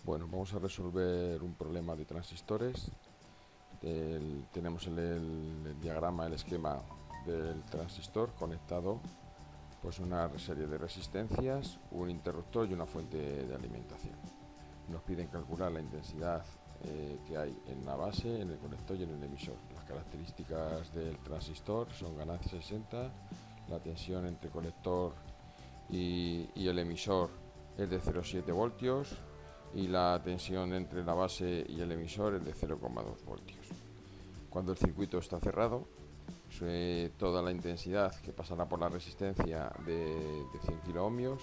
Bueno, vamos a resolver un problema de transistores. Tenemos el diagrama, el esquema del transistor conectado pues una serie de resistencias, un interruptor y una fuente de alimentación. Nos piden calcular la intensidad que hay en la base, en el colector y en el emisor. Las características del transistor son ganancia 60, la tensión entre colector y el emisor es de 0,7 voltios y la tensión entre la base y el emisor es de 0,2 voltios. Cuando el circuito está cerrado, toda la intensidad que pasará por la resistencia de 100 kiloohmios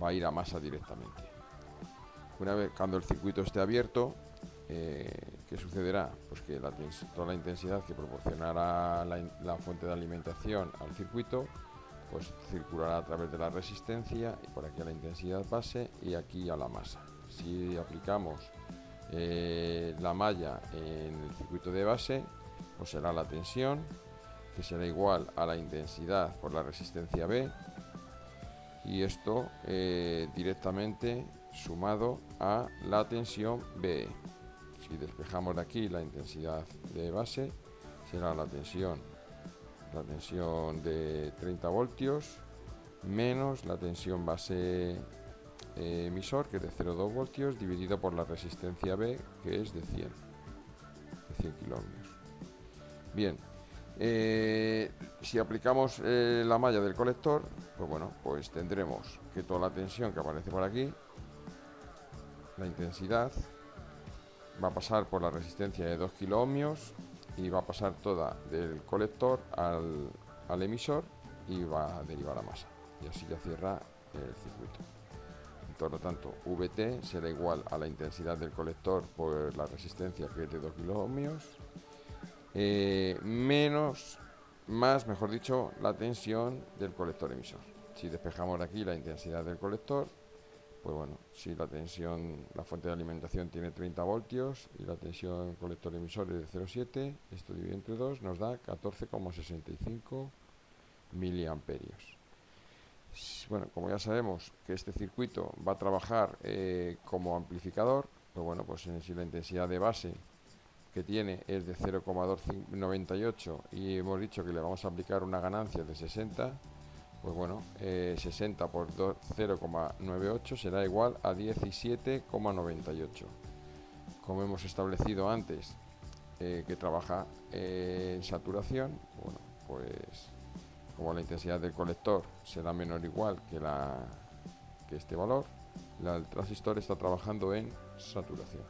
va a ir a masa directamente. Una vez cuando el circuito esté abierto, ¿qué sucederá? Pues que toda la intensidad que proporcionará la fuente de alimentación al circuito pues circulará a través de la resistencia y por aquí a la intensidad base y aquí a la masa. Si aplicamos la malla en el circuito de base, pues será la tensión, que será igual a la intensidad por la resistencia B, y esto directamente sumado a la tensión BE. Si despejamos de aquí la intensidad de base, será la tensión de 30 voltios menos la tensión base emisor, que es de 0,2 voltios, dividido por la resistencia B, que es de 100 kiloohmios. Bien, si aplicamos la malla del colector, pues bueno, pues tendremos que toda la tensión que aparece por aquí, la intensidad, va a pasar por la resistencia de 2 kiloohmios y va a pasar toda del colector al emisor y va a derivar a masa. Y así ya cierra el circuito. Por lo tanto, VT será igual a la intensidad del colector por la resistencia, que es de 2 kiloohmios, mejor dicho, la tensión del colector emisor. Si despejamos de aquí la intensidad del colector, pues bueno, si la fuente de alimentación tiene 30 voltios y la tensión colector emisor es de 0,7, esto dividido entre 2 nos da 14,65 miliamperios. Bueno, como ya sabemos que este circuito va a trabajar como amplificador, pues bueno, pues si la intensidad de base que tiene es de 0,298 y hemos dicho que le vamos a aplicar una ganancia de 60, pues bueno, 60 por 0,98 será igual a 17,98. Como hemos establecido antes que trabaja en saturación, bueno, pues como la intensidad del colector será menor o igual que este valor, el transistor está trabajando en saturación.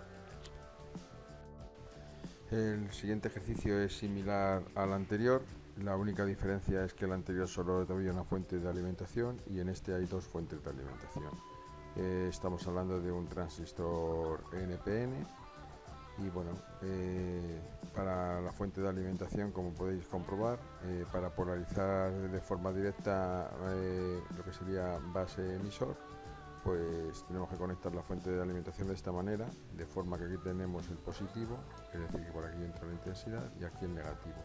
El siguiente ejercicio es similar al anterior. La única diferencia es que el anterior solo había una fuente de alimentación y en este hay dos fuentes de alimentación. Estamos hablando de un transistor NPN y bueno, para la fuente de alimentación, como podéis comprobar, para polarizar de forma directa lo que sería base emisor, pues tenemos que conectar la fuente de alimentación de esta manera, de forma que aquí tenemos el positivo, es decir, que por aquí entra la intensidad, y aquí el negativo.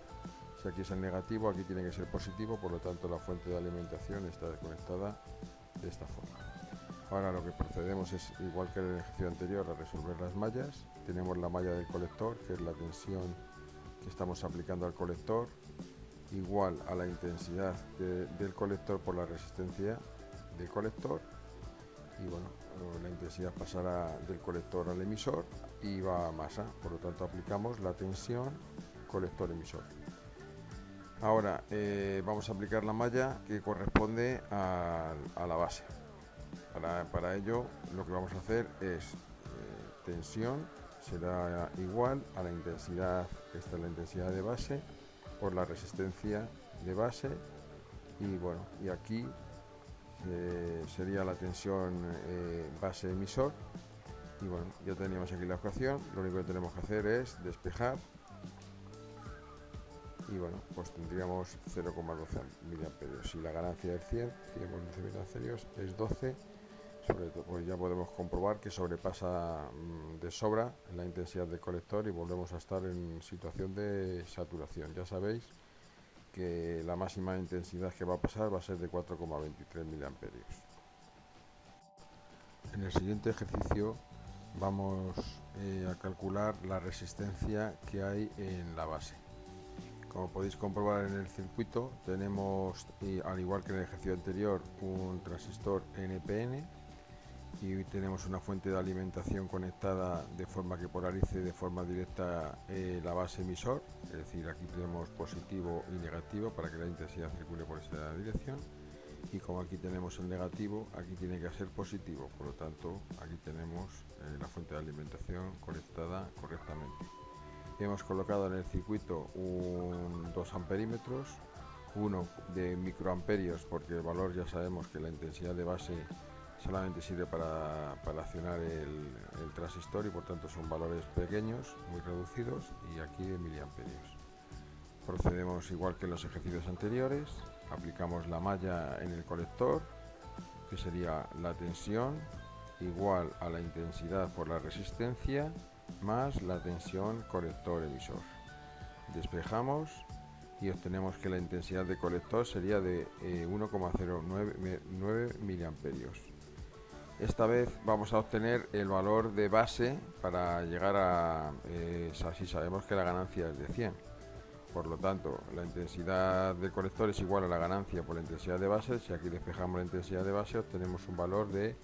Si aquí es el negativo, aquí tiene que ser positivo, por lo tanto la fuente de alimentación está desconectada de esta forma. Ahora lo que procedemos es, igual que en el ejercicio anterior, a resolver las mallas. Tenemos la malla del colector, que es la tensión que estamos aplicando al colector, igual a la intensidad del colector por la resistencia del colector, y bueno, la intensidad pasará del colector al emisor y va a masa, por lo tanto aplicamos la tensión colector emisor. Ahora vamos a aplicar la malla que corresponde a la base. Para ello lo que vamos a hacer es tensión será igual a la intensidad, esta es la intensidad de base por la resistencia de base, y bueno, y aquí sería la tensión base emisor, y bueno, ya teníamos aquí la ecuación. Lo único que tenemos que hacer es despejar y bueno, pues tendríamos 0,12 miliamperios. Si la ganancia es 100 por 12 miliamperios es 12, sobre todo, pues ya podemos comprobar que sobrepasa de sobra la intensidad del colector y volvemos a estar en situación de saturación. Ya sabéis que la máxima intensidad que va a pasar va a ser de 4,23 miliamperios. En el siguiente ejercicio vamos a calcular la resistencia que hay en la base. Como podéis comprobar en el circuito, tenemos, al igual que en el ejercicio anterior, un transistor NPN y tenemos una fuente de alimentación conectada de forma que polarice de forma directa la base emisor, es decir, aquí tenemos positivo y negativo para que la intensidad circule por esta dirección, y como aquí tenemos el negativo, aquí tiene que ser positivo, por lo tanto aquí tenemos la fuente de alimentación conectada correctamente. Hemos colocado en el circuito 2 amperímetros, uno de microamperios, porque el valor ya sabemos que la intensidad de base solamente sirve para accionar el transistor y por tanto son valores pequeños, muy reducidos, y aquí de miliamperios. Procedemos igual que en los ejercicios anteriores, aplicamos la malla en el colector, que sería la tensión igual a la intensidad por la resistencia más la tensión colector emisor. Despejamos y obtenemos que la intensidad de colector sería de 1,09 miliamperios. Esta vez vamos a obtener el valor de base para llegar a así sabemos que la ganancia es de 100. Por lo tanto, la intensidad del colector es igual a la ganancia por la intensidad de base. Si aquí despejamos la intensidad de base, obtenemos un valor de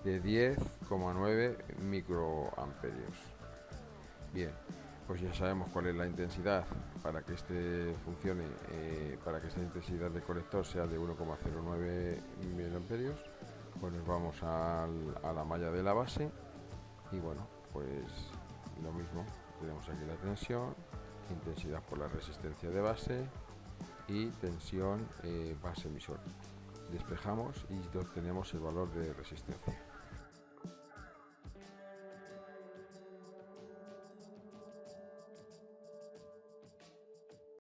10,9 microamperios. Bien, pues ya sabemos cuál es la intensidad para que este funcione, para que esta intensidad del colector sea de 1,09 miliamperios. Pues nos vamos a la malla de la base y bueno, pues lo mismo, tenemos aquí la tensión, intensidad por la resistencia de base y tensión base emisor. Despejamos y obtenemos el valor de resistencia.